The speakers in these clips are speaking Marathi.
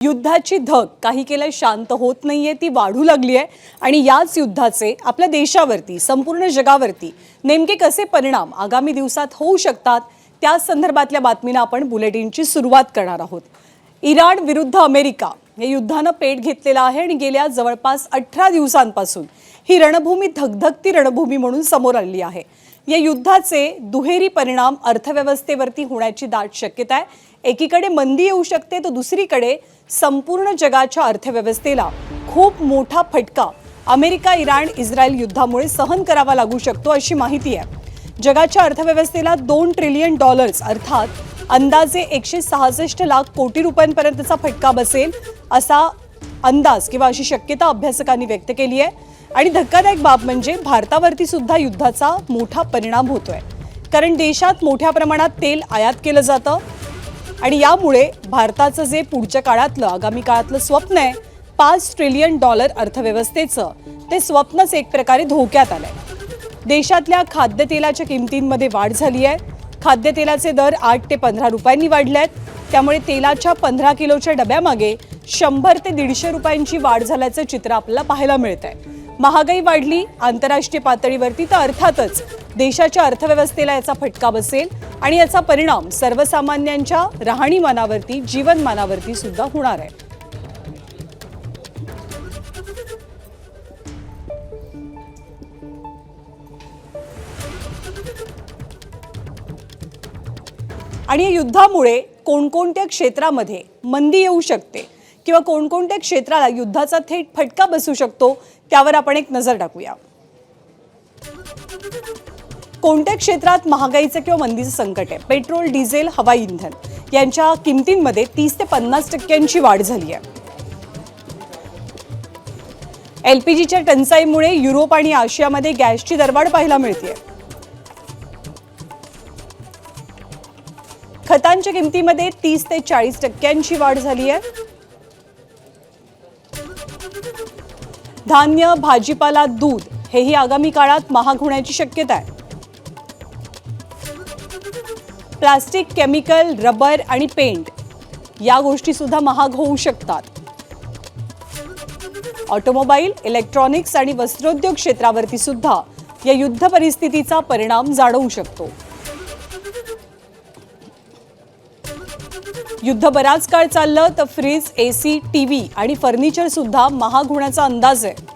युद्धाची धग काही केलं शांत होत नाहीये, ती वाढू लागली आहे आणि याच युद्धाचे आपल्या देशावरती, संपूर्ण जगावरती नेमके कसे परिणाम आगामी दिवसात होऊ शकतात त्या संदर्भातल्या बातमीला आपण बुलेटिनची सुरुवात करणार आहोत। इराण विरुद्ध अमेरिका या युद्धानं पेट घेतलेला आहे आणि गेल्या जवळपास 18 दिवसांपासून ही रणभूमी धगधगती रणभूमी म्हणून समोर आली आहे। या युद्धाचे दुहेरी परिणाम अर्थव्यवस्थेवरती होण्याची दाट शक्यता आहे। एकीकडे मंदी येऊ शकते तर दुसरीकडे संपूर्ण जगाच्या अर्थव्यवस्थेला खूप मोठा फटका अमेरिका इराण इस्रायल युद्धामुळे सहन करावा लागू शकतो अशी माहिती आहे। जगाच्या अर्थव्यवस्थेला $2 ट्रिलियन अर्थात अंदाजे 166 लाख कोटी रुपयांपर्यंतचा फटका बसेल असा अंदाज किंवा अशी शक्यता अभ्यासकांनी व्यक्त केली आहे। आणि धक्कादायक बाब म्हणजे भारतावरती सुद्धा युद्धाचा मोठा परिणाम होतोय, कारण देशात मोठ्या प्रमाणात तेल आयात केलं जातं आणि यामुळे भारताचं जे पुढच्या काळातलं आगामी काळातलं स्वप्न आहे $5 ट्रिलियन अर्थव्यवस्थेचं, ते स्वप्नच एक प्रकारे धोक्यात आलंय। देशातल्या खाद्यतेलाच्या किमतींमध्ये वाढ झाली आहे। खाद्यतेलाचे दर 8 ते 15 रुपयांनी वाढले आहेत, त्यामुळे तेलाच्या 15 किलोच्या डब्यामागे 100 ते 150 रुपयांची वाढ झाल्याचं चित्र आपल्याला पाहायला मिळतंय। महागाई वाढली आंतरराष्ट्रीय पातळीवरती तर अर्थातच देशाच्या अर्थव्यवस्थेला याचा फटका बसेल आणि याचा परिणाम सर्वसामान्यांच्या राहणीमानावरती, जीवनमानावरती सुद्धा होणार आहे। आणि या युद्धामुळे कोणकोणत्या क्षेत्रामध्ये मंदी येऊ शकते किंवा कोणकोणत्या क्षेत्राला युद्धाचा थेट फटका बसू शकतो त्यावर आपण एक नजर टाकूया। कोणत्या क्षेत्रात महागाईचं किंवा मंदीचं संकट आहे? पेट्रोल, डिझेल, हवाई इंधन यांच्या किमतींमध्ये 30 ते 50% वाढ झाली आहे। एलपीजीच्या टंचाईमुळे युरोप आणि आशियामध्ये गॅसची दरवाढ पाहायला मिळते। खतांच्या किमतीमध्ये 30 ते 40% वाढ झाली आहे। धान्य, भाजीपाला, दूध हेही आगामी काळात महाग होण्याची शक्यता आहे। प्लास्टिक, केमिकल, रबर आणि पेंट या गोष्टी सुद्धा महाग होऊ शकतात। ऑटोमोबाईल, इलेक्ट्रॉनिक्स आणि वस्त्रोद्योग क्षेत्रावरती सुद्धा या युद्ध परिस्थितीचा परिणाम जाणवू शकतो। युद्ध बराच काळ चाललं तर फ्रीज, एसी, टीव्ही आणि फर्निचर सुद्धा महाग होण्याचा अंदाज आहे।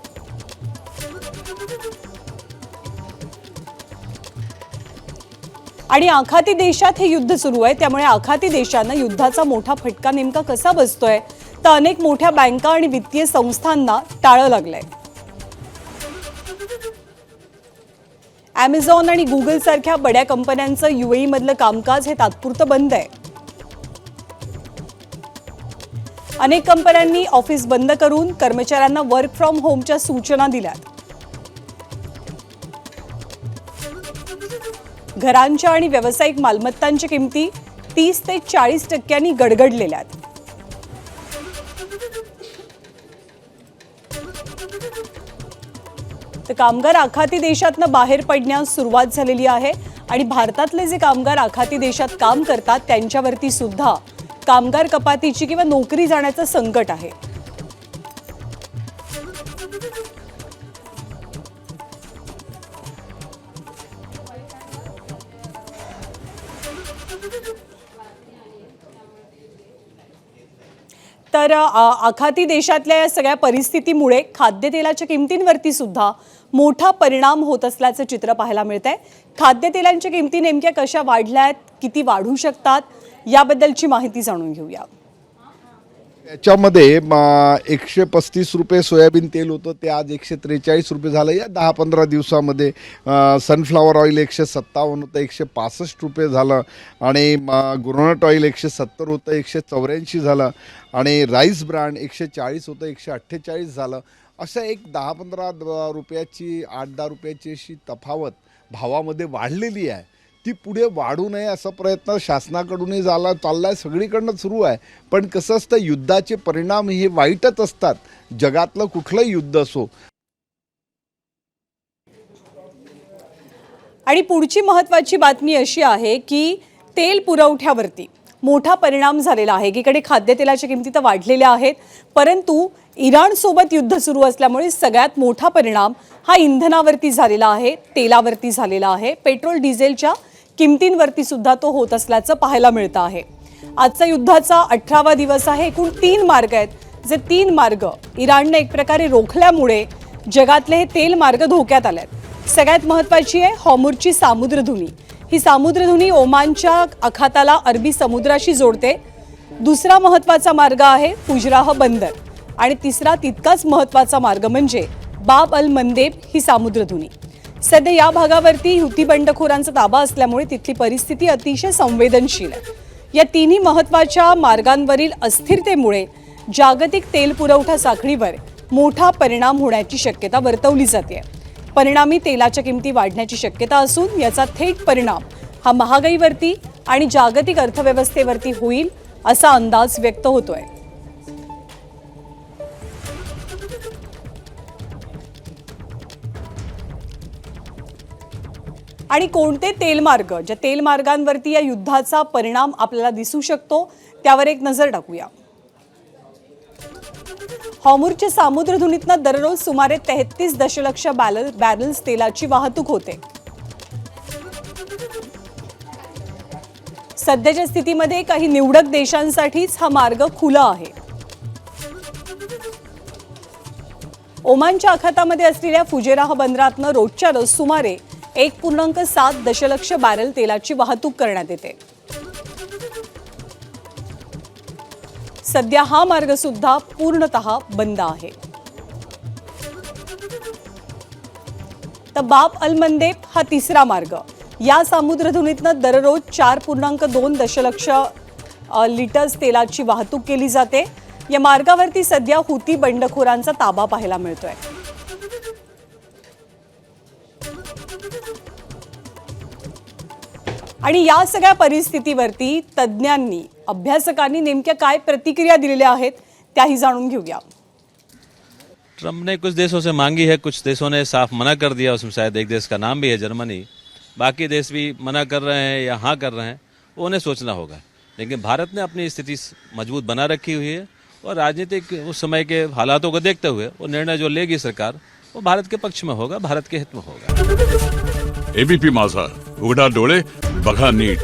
आणि आखाती देशात हे युद्ध सुरू आहे, त्यामुळे आखाती देशांना युद्धाचा मोठा फटका नेमका कसा बसतोय तर अनेक मोठ्या बँका आणि वित्तीय संस्थांना टाळं लागलंय। अमेझॉन आणि गुगल सारख्या बड्या कंपन्यांचं यूएई मधलं कामकाज हे तात्पुरतं बंद आहे। अनेक कंपन्यांनी ऑफिस बंद करून कर्मचाऱ्यांना वर्क फ्रॉम होमच्या सूचना दिल्यात। घरांच्या आणि व्यावसायिक मालमत्तांच्या किमती 30 ते 40% गडगडलेल्या आहेत। तर कामगार आखाती देशातनं बाहेर पडण्यास सुरुवात झालेली आहे आणि भारतातले जे कामगार आखाती देशात काम करतात त्यांच्यावरती सुद्धा कामगार कपातीची किंवा नोकरी जाण्याचं संकट आहे। तर आखाती देशातल्या या सगळ्या परिस्थितीमुळे खाद्यतेलाच्या किमतींवरती सुद्धा मोठा परिणाम होत असल्याचं चित्र पाहायला मिळतंय। खाद्यतेलांच्या किमती नेमक्या कशा वाढल्यात, किती वाढू शकतात याबद्दलची माहिती जाणून घेऊया। याच्यामध्ये 135 रुपये सोयाबीन तेल होतं, ते आज 143 रुपये झालं या 10-15 दिवसामध्ये। सनफ्लॉवर ऑइल 157 होतं, 165 रुपये झालं आणि ग्रोनट ऑइल 170 होतं, 184 झालं आणि राईस ब्रँड 140 होतं, 148 झालं। अशा एक 10-15 रुपयाची, 8-10 रुपयाची अशी तफावत भावामध्ये वाढलेली आहे। ती पुढे वाढू नये असा प्रयत्न शासनाकडूनही चाललाय, सगळीकडनं सुरू आहे। पण कसं असतं, युद्धाचे परिणाम हे वाईटच असतात, जगातलं कुठलंही युद्ध असो। आणि पुढची महत्त्वाची बातमी अशी आहे की तेल पुरवठ्यावरती मोठा परिणाम झालेला आहे. एकीकडे खाद्यतेलाच्या किमती तर वाढलेल्या आहेत, परंतु इराणसोबत युद्ध सुरू असल्यामुळे सगळ्यात मोठा परिणाम हा इंधनावरती झालेला आहे, तेलावरती झालेला आहे. पेट्रोल डिझेलच्या किमतींवरती सुद्धा तो होत असल्याचं पाहायला मिळतं आहे. आजचा युद्धाचा 18वा दिवस आहे. एकूण 3 मार्ग आहेत, जे 3 मार्ग इराणने एक प्रकारे रोखल्यामुळे जगातले हे तेल मार्ग धोक्यात आले आहेत. सगळ्यात महत्त्वाची आहे हॉर्मुझची सामुद्रधुनी. ही सामुद्रधुनी ओमानच्या आखाताला अरबी समुद्राशी जोडते. दुसरा महत्त्वाचा मार्ग आहे फुजराह बंदर आणि तिसरा तितकाच महत्त्वाचा मार्ग म्हणजे बाब अल मंदेब ही सामुद्रधुनी. सध्या या भागावरती हुती बंडखोरांचा ताबा असल्यामुळे तिथली परिस्थिती अतिशय संवेदनशील आहे. या तिन्ही महत्त्वाच्या मार्गांवरील अस्थिरतेमुळे जागतिक तेल पुरवठा साखळीवर मोठा परिणाम होण्याची शक्यता वर्तवली जाते. परिणामी तेलाच्या किमती वाढण्याची शक्यता असून याचा थेट परिणाम हा महागाईवरती आणि जागतिक अर्थव्यवस्थेवरती होईल असा अंदाज व्यक्त होतोय. आणि कोणते तेलमार्ग, ज्या तेलमार्गांवरती या युद्धाचा परिणाम आपल्याला दिसू शकतो त्यावर एक नजर टाकूया. हॉर्मुझच्या सामुद्रधुनीतनं दररोज सुमारे 33 दशलक्ष बॅरल्स तेलाची वाहतूक होते. सध्याच्या स्थितीमध्ये काही निवडक देशांसाठीच हा मार्ग खुला आहे. ओमानच्या आखातामध्ये असलेल्या फुजेराह बंदरातनं रोजच्या रोज सुमारे 1.7 दशलक्ष बॅरल तेलाची वाहतूक करण्यात येते. सध्या हा मार्ग सुद्धा पूर्णतः बंद आहे. तर बाब अल मंदेब हा तिसरा मार्ग. या सामुद्रधुनीतनं दररोज 4.2 दशलक्ष लिटर्स तेलाची वाहतूक केली जाते. या मार्गावरती सध्या हुती बंडखोरांचा ताबा पाहायला मिळतोय. आणि या सगळ्या परिस्थितीवरती तज्ज्ञांनी, अभ्यासकांनी नेमक्या काय प्रतिक्रिया दिलेल्या आहेत त्याही जाणून घेऊया. ट्रम्प ने कुछ देशों से मांगी है, कुछ देशों ने साफ मना कर दिया. उसमें शायद एक देश का नाम भी है जर्मनी. बाकी देश भी मना कर रहे हैं या हाँ कर रहे हैं, वो उन्हें सोचना होगा. लेकिन भारत ने अपनी स्थिति मजबूत बना रखी हुई है और राजनीतिक उस समय के हालातों को देखते हुए वो निर्णय जो लेगी सरकार वो भारत के पक्ष में होगा, भारत के हित में होगा. एबीपी माझा, उघडा डोळे बघा नीट.